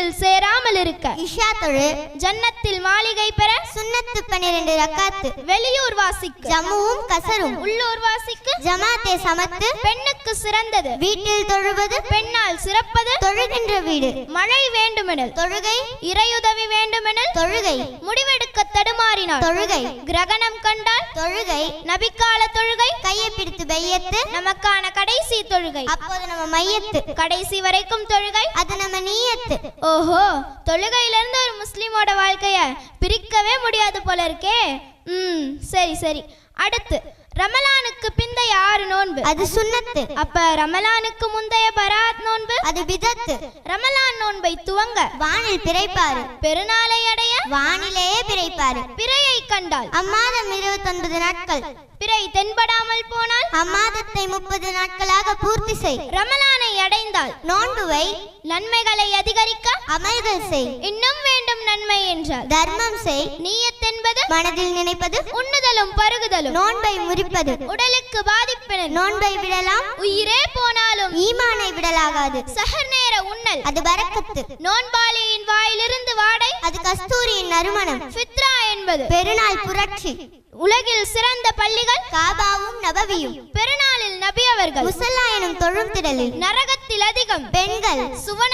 பாவங்களில் சேராமல் இருக்க இஷா தொழு, ஜன்னத்தில் மாளிகை பெற சுன்னத்து 12 ரக்காத்து, வெளியூர் வாசிக்கு ஜம்முவும் கசரும், உள்ளூர் வாசிக்கு ஜமாத்தே சமத்து, பெண்ணுக்கு சிறந்தது, வீட்டில் தொழுவது, பெண்ணால் சிறப்பது, தொழுகின்ற வீடு, மழை வேண்டுமெனில் தொழுகை, இறையுதவி வேண்டுமெனில் தொழுகை, முடிவெடுக்க தடுமாறினார் தொழுகை, கிரகணம் கண்டால் தொழுகை, நபிக்கால தொழுகை, கையை பிடித்து பையத்து, நமக்கான கடைசி தொழுகை, அப்போது நம்ம மையத்து, கடைசி வரைக்கும் தொழுகை, அது நம்ம நீயத்து. ஓஹோ, தொழுகையிலிருந்து ஒரு முஸ்லிமோட வாழ்க்கைய பிரிக்கவே முடியாது போல இருக்கே. சரி சரி. அடுத்து ரமலானுக்கு பிந்தைய 6 நோன்பு, அது சுன்னத்து. அப்ப ரமலானுக்கு முந்தைய பராத் நோன்பு, அது பிதத்து. ரமலான் நோன்பை துவங்க வானில் பிறைப்பாரு, பெருநாளை அடைய வானிலேயே பிறைப்பாரு. பிறையை கண்டால் அம்மாதம் 29 நாட்கள், பிறை தென்படாமல் போனால் அம்மாதத்தை 30 நாட்களாக பூர்த்தி செய். ரமலானை அடைந்தால் நோன்புவை, நன்மைகளை அதிகரிக்க அமல்கள் செய். இன்னும் வேண்டும் நன்மை என்றால் தர்மம் செய். நீயத் என்பது மனதில் நினைப்பது, உண்ணுதலும் பருகுதலும், நோன்பை முறிப்பது. உடலுக்கு பாதிப்பினர் நோன்பை விடலாம், உயிரே போனாலும் ஈமானை விடலாகாது. சஹர் நேர உண்ணல், அது பரக்கத்து. நோன்பாளியின் வாயிலிருந்து வாடை, அது கஸ்தூரியின் நறுமணம். ஃபித்ரா என்பது பெருநாள் புரட்சி. உலகில் சிறந்த பள்ளிகள் காபாவும் நபவியும். பெருநாளில் நபி அவர்கள் முசல்லா எனும் தொழும் திடலில் நரகத்தில் அதிகம் பெண்கள் சுவன